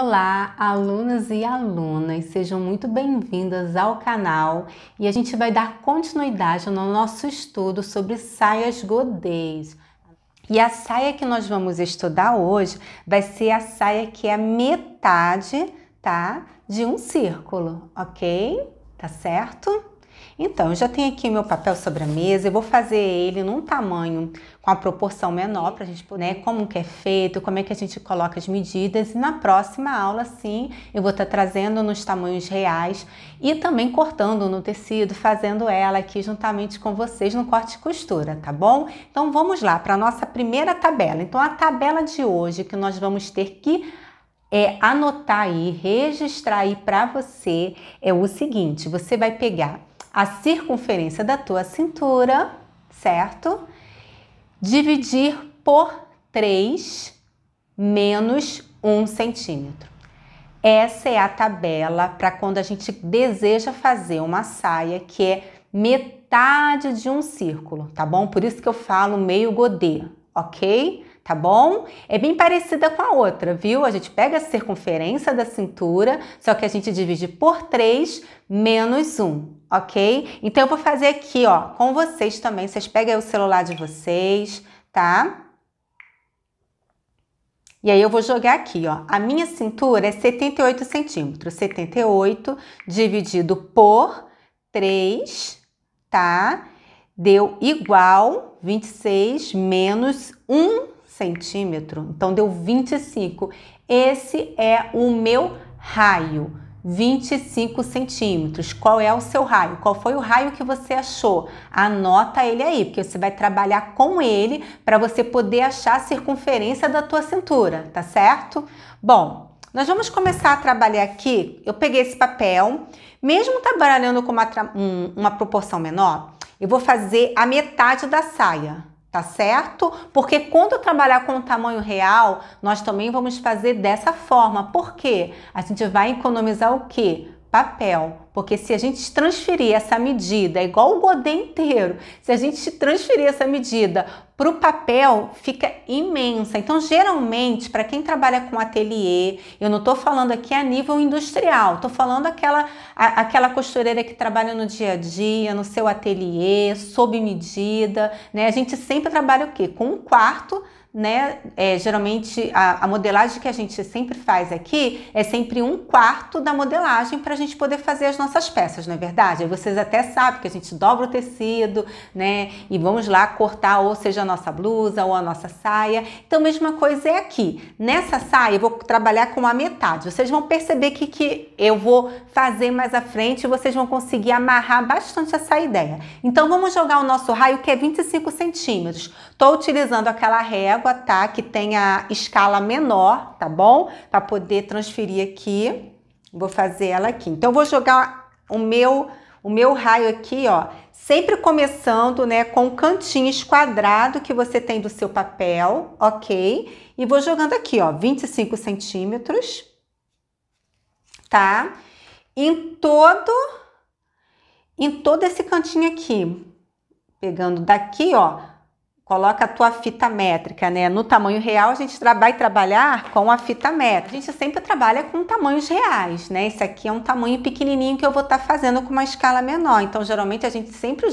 Olá, alunos e alunas, sejam muito bem-vindas ao canal e a gente vai dar continuidade no nosso estudo sobre saias godês. E a saia que nós vamos estudar hoje vai ser a saia que é a metade, tá, de um círculo, ok? Tá certo? Então, eu já tenho aqui meu papel sobre a mesa, eu vou fazer ele num tamanho com a proporção menor para a gente poder, né, como que é feito, como é que a gente coloca as medidas, e na próxima aula, sim, eu vou estar trazendo nos tamanhos reais e também cortando no tecido, fazendo ela aqui juntamente com vocês no corte e costura, tá bom? Então, vamos lá para a nossa primeira tabela. Então, a tabela de hoje que nós vamos ter que anotar aí, registrar aí para você é o seguinte: você vai pegar a circunferência da tua cintura, certo? Dividir por 3 menos 1 centímetro. Essa é a tabela para quando a gente deseja fazer uma saia que é metade de um círculo, tá bom? Por isso que eu falo meio godê, ok? Tá bom? É bem parecida com a outra, viu? A gente pega a circunferência da cintura, só que a gente divide por 3 menos 1, ok? Então, eu vou fazer aqui, ó, com vocês também. Vocês pegam aí o celular de vocês, tá? E aí, eu vou jogar aqui, ó. A minha cintura é 78 centímetros. 78 dividido por 3, tá? Deu igual 26 menos 1 centímetro, então deu 25. Esse é o meu raio, 25 centímetros. Qual é o seu raio? Qual foi o raio que você achou? Anota ele aí, porque você vai trabalhar com ele para você poder achar a circunferência da tua cintura, tá certo? Bom, nós vamos começar a trabalhar aqui. Eu peguei esse papel, mesmo trabalhando com uma proporção menor, eu vou fazer a metade da saia. Tá certo? Porque quando eu trabalhar com o tamanho real, nós também vamos fazer dessa forma. Por quê? A gente vai economizar o quê? Papel. Porque se a gente transferir essa medida, é igual o godê inteiro, se a gente transferir essa medida para o papel, fica imensa. Então, geralmente, para quem trabalha com ateliê, eu não estou falando aqui a nível industrial, estou falando aquela costureira que trabalha no dia a dia, no seu ateliê, sob medida, né? A gente sempre trabalha o quê? Com 1/4, né? Geralmente a modelagem que a gente sempre faz aqui é sempre 1/4 da modelagem para a gente poder fazer as nossas peças, não é verdade? Aí vocês até sabem que a gente dobra o tecido, né? E vamos lá cortar, ou seja, a nossa blusa ou a nossa saia. Então, a mesma coisa é aqui. Nessa saia eu vou trabalhar com a metade. Vocês vão perceber que eu vou fazer mais à frente e vocês vão conseguir amarrar bastante essa ideia. Então, vamos jogar o nosso raio, que é 25 centímetros. Estou utilizando aquela régua, tá? Que tem a escala menor, tá bom? Para poder transferir aqui. Vou fazer ela aqui. Então, eu vou jogar o meu raio aqui, ó. Sempre começando, né, com o cantinho esquadrado que você tem do seu papel, ok? E vou jogando aqui, ó, 25 centímetros, tá? Em todo esse cantinho aqui. Pegando daqui, ó. Coloca a tua fita métrica, né? No tamanho real, a gente vai trabalhar com a fita métrica. A gente sempre trabalha com tamanhos reais, né? Esse aqui é um tamanho pequenininho que eu vou estar fazendo com uma escala menor. Então, geralmente, a gente sempre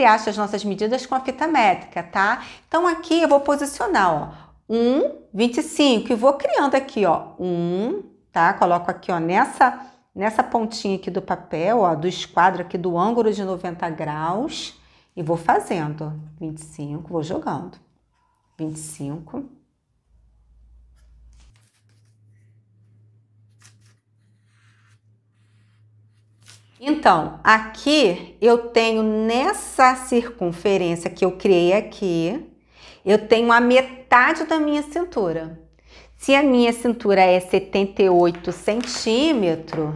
acha as nossas medidas com a fita métrica, tá? Então, aqui eu vou posicionar, ó, 1,25 e vou criando aqui, ó, 1, tá? Coloco aqui, ó, nessa pontinha aqui do papel, ó, do esquadro aqui do ângulo de 90 graus. E vou fazendo 25, vou jogando 25. Então, aqui eu tenho nessa circunferência que eu criei aqui, eu tenho a metade da minha cintura. Se a minha cintura é 78 centímetros,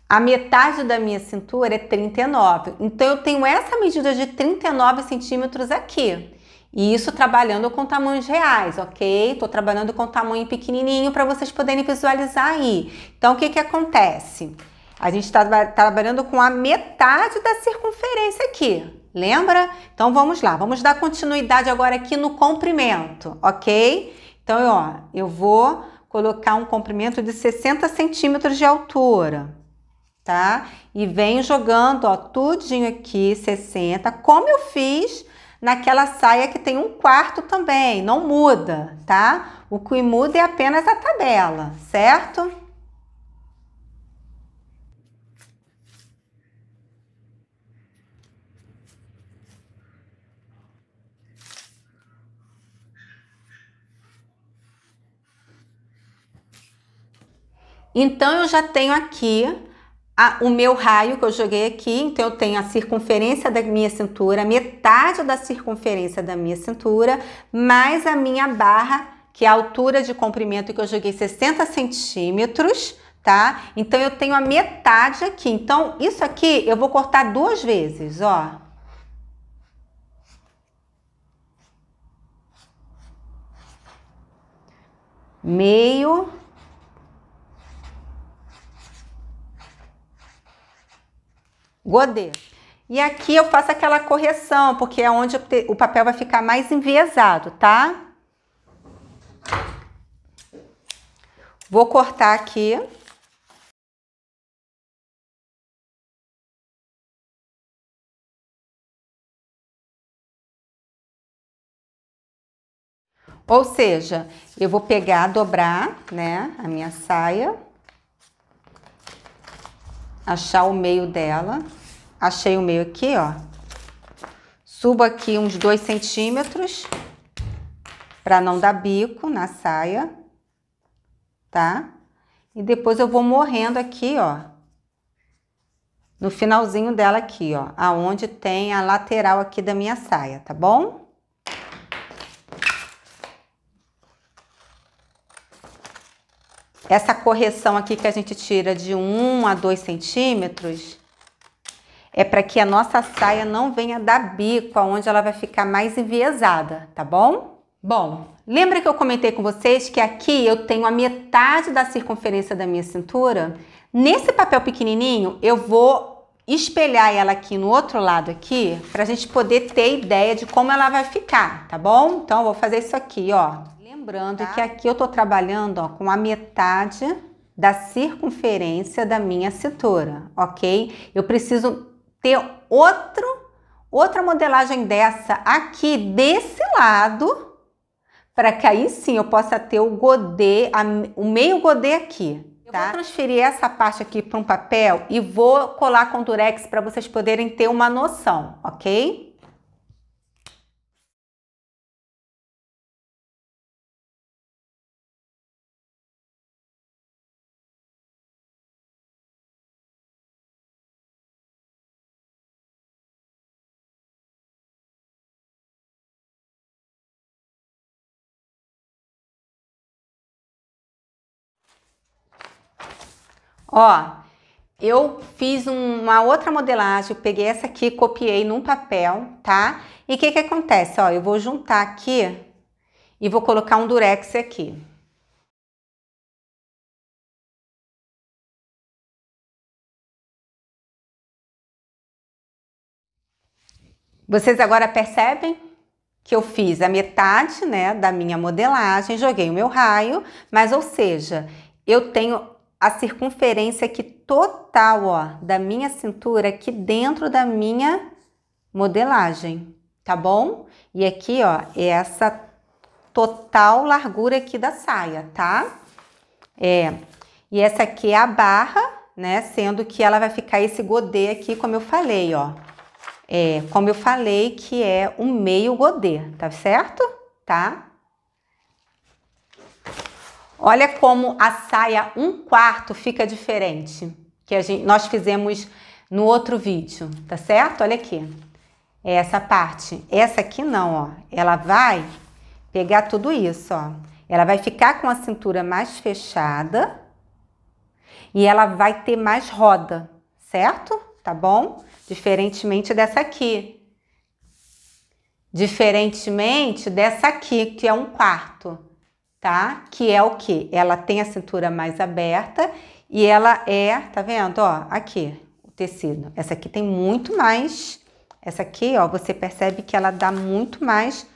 a metade da minha cintura é 39. Então, eu tenho essa medida de 39 centímetros aqui. E isso trabalhando com tamanhos reais, ok? Estou trabalhando com tamanho pequenininho para vocês poderem visualizar aí. Então, o que que acontece? A gente está trabalhando com a metade da circunferência aqui. Lembra? Então, vamos lá. Vamos dar continuidade agora aqui no comprimento, ok? Então, ó, eu vou colocar um comprimento de 60 centímetros de altura, tá? E venho jogando, ó, tudinho aqui, 60, como eu fiz naquela saia que tem 1/4 também, não muda, tá? O que muda é apenas a tabela, certo? Então, eu já tenho aqui o meu raio que eu joguei aqui. Então, eu tenho a circunferência da minha cintura, metade da circunferência da minha cintura, mais a minha barra, que é a altura de comprimento que eu joguei 60 centímetros, tá? Então, eu tenho a metade aqui. Então, isso aqui eu vou cortar 2 vezes, ó. Meio... godê. E aqui eu faço aquela correção, porque é onde o papel vai ficar mais enviesado, tá? Vou cortar aqui. Ou seja, eu vou pegar, dobrar, né, a minha saia. Achar o meio dela. Achei o meio aqui, ó. Subo aqui uns 2 centímetros para não dar bico na saia, tá? E depois eu vou morrendo aqui, ó, no finalzinho dela aqui, ó, aonde tem a lateral aqui da minha saia, tá bom? Essa correção aqui que a gente tira de 1 a 2 centímetros é para que a nossa saia não venha dar bico, aonde ela vai ficar mais enviesada, tá bom? Bom, lembra que eu comentei com vocês que aqui eu tenho a metade da circunferência da minha cintura? Nesse papel pequenininho, eu vou espelhar ela aqui no outro lado aqui, para a gente poder ter ideia de como ela vai ficar, tá bom? Então, eu vou fazer isso aqui, ó. Lembrando que aqui eu tô trabalhando, ó, com a metade da circunferência da minha cintura, ok? Eu preciso ter outra modelagem dessa aqui desse lado, para que aí sim eu possa ter o godê, o meio godê aqui, tá? Eu vou transferir essa parte aqui para um papel e vou colar com durex para vocês poderem ter uma noção, ok? Ó, eu fiz uma outra modelagem, eu peguei essa aqui, copiei num papel, tá? E o que que acontece? Ó, eu vou juntar aqui e vou colocar um durex aqui. Vocês agora percebem que eu fiz a metade, né, da minha modelagem, joguei o meu raio, mas, ou seja, eu tenho a circunferência aqui total, ó, da minha cintura aqui dentro da minha modelagem, tá bom? E aqui, ó, é essa total largura aqui da saia, tá? E essa aqui é a barra, né, sendo que ela vai ficar esse godê aqui, como eu falei, ó. Como eu falei, que é um meio godê, tá certo? Tá? Olha como a saia 1/4 fica diferente, que nós fizemos no outro vídeo, tá certo? Olha aqui, essa parte. Essa aqui não, ó, ela vai pegar tudo isso, ó. Ela vai ficar com a cintura mais fechada e ela vai ter mais roda, certo? Tá bom? Diferentemente dessa aqui. Diferentemente dessa aqui, que é 1/4, tá? Que é o quê? Ela tem a cintura mais aberta e ela tá vendo, ó, aqui, o tecido. Essa aqui tem muito mais Essa aqui, ó, você percebe que ela dá muito mais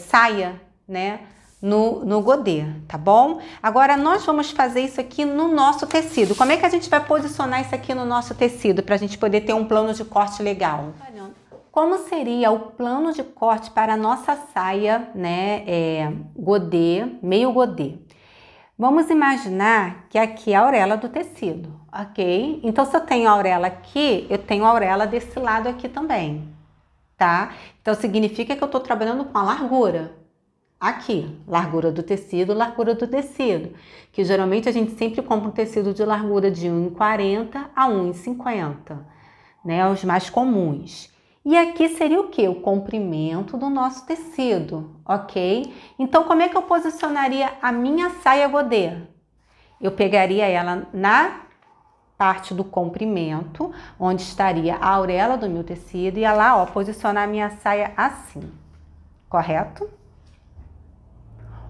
saia, né, no godê, tá bom? Agora, nós vamos fazer isso aqui no nosso tecido. Como é que a gente vai posicionar isso aqui no nosso tecido para a gente poder ter um plano de corte legal? Como seria o plano de corte para a nossa saia, né, godê, meio godê? Vamos imaginar que aqui é a auréola do tecido, ok? Então, se eu tenho a auréola aqui, eu tenho a auréola desse lado aqui também, tá? Então, significa que eu estou trabalhando com a largura. Aqui, largura do tecido, que geralmente a gente sempre compra um tecido de largura de 1,40 a 1,50, né? Os mais comuns. E aqui seria o que? O comprimento do nosso tecido, ok? Então, como é que eu posicionaria a minha saia godê? Eu pegaria ela na parte do comprimento, onde estaria a auréola do meu tecido, e ia lá, ó, posicionar a minha saia assim, correto?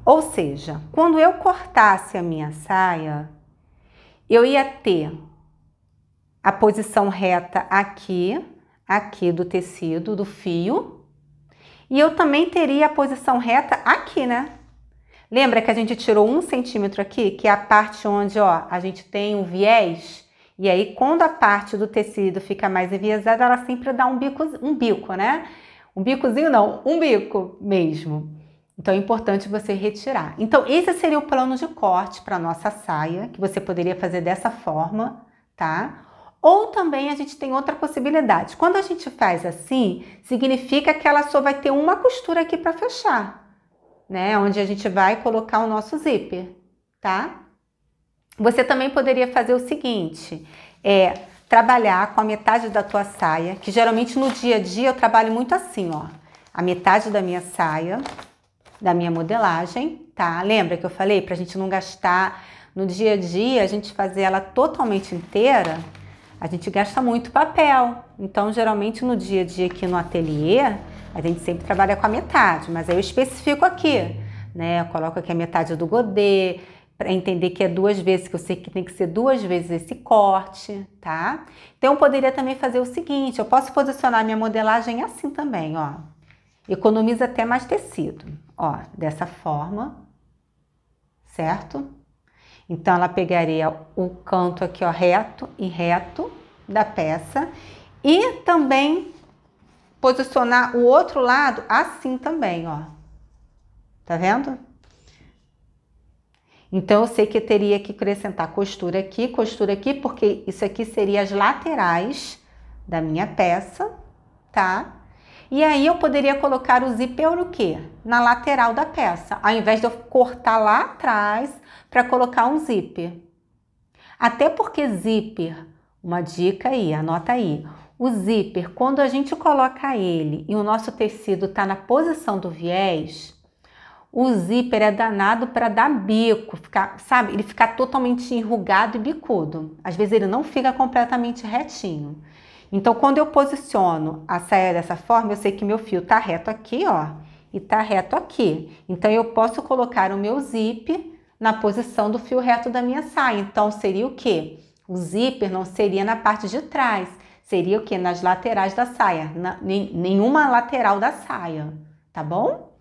Ou seja, quando eu cortasse a minha saia, eu ia ter a posição reta aqui do tecido, do fio, e eu também teria a posição reta aqui, né? Lembra que a gente tirou 1 centímetro aqui, que é a parte onde, ó, a gente tem um viés? E aí, quando a parte do tecido fica mais enviesada, ela sempre dá um bico, né? Um bicozinho não, um bico mesmo. Então, é importante você retirar. Então, esse seria o plano de corte para a nossa saia, que você poderia fazer dessa forma, tá? Ou também a gente tem outra possibilidade. Quando a gente faz assim, significa que ela só vai ter uma costura aqui para fechar, né? Onde a gente vai colocar o nosso zíper, tá? Você também poderia fazer o seguinte, trabalhar com a metade da tua saia, que geralmente no dia a dia eu trabalho muito assim, ó. A metade da minha saia, da minha modelagem, tá? Lembra que eu falei pra gente não gastar no dia a dia, a gente fazer ela totalmente inteira, a gente gasta muito papel. Então, geralmente no dia a dia aqui no ateliê, a gente sempre trabalha com a metade, mas aí eu especifico aqui, né? Eu coloco aqui a metade do godê, para entender que é 2 vezes, que eu sei que tem que ser 2 vezes esse corte, tá? Então, eu poderia também fazer o seguinte, eu posso posicionar minha modelagem assim também, ó. Economiza até mais tecido, ó, dessa forma, certo? Então, ela pegaria o canto aqui, ó, reto e reto da peça e também posicionar o outro lado assim também, ó. Tá vendo? Então, eu sei que eu teria que acrescentar costura aqui, porque isso aqui seria as laterais da minha peça, tá? E aí, eu poderia colocar o zíper o quê? Na lateral da peça, ao invés de eu cortar lá atrás para colocar um zíper. Até porque zíper, uma dica aí, anota aí. O zíper, quando a gente coloca ele e o nosso tecido está na posição do viés, o zíper é danado para dar bico, sabe? Ele fica totalmente enrugado e bicudo. Às vezes ele não fica completamente retinho. Então, quando eu posiciono a saia dessa forma, eu sei que meu fio tá reto aqui, ó, e tá reto aqui. Então, eu posso colocar o meu zíper na posição do fio reto da minha saia. Então, seria o quê? O zíper não seria na parte de trás, seria o quê? Nas laterais da saia, nenhuma lateral da saia, tá bom?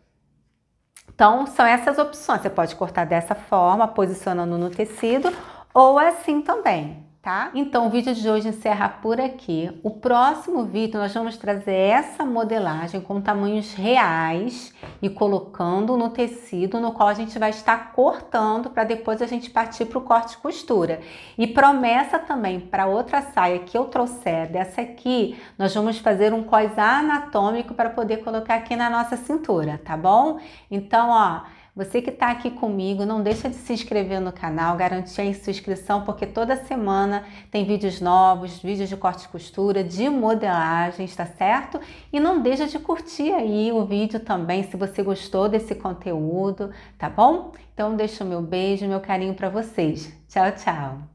Então, são essas opções. Você pode cortar dessa forma, posicionando no tecido, ou assim também, tá? Então, o vídeo de hoje encerra por aqui. O próximo vídeo nós vamos trazer essa modelagem com tamanhos reais e colocando no tecido, no qual a gente vai estar cortando para depois a gente partir para o corte e costura. E promessa também para outra saia que eu trouxer dessa aqui, nós vamos fazer um cós anatômico para poder colocar aqui na nossa cintura, tá bom? Então, ó, você que está aqui comigo, não deixa de se inscrever no canal, garantir a sua inscrição, porque toda semana tem vídeos novos, vídeos de corte e costura, de modelagens, tá certo? E não deixa de curtir aí o vídeo também, se você gostou desse conteúdo, tá bom? Então, deixo o meu beijo, meu carinho para vocês. Tchau, tchau!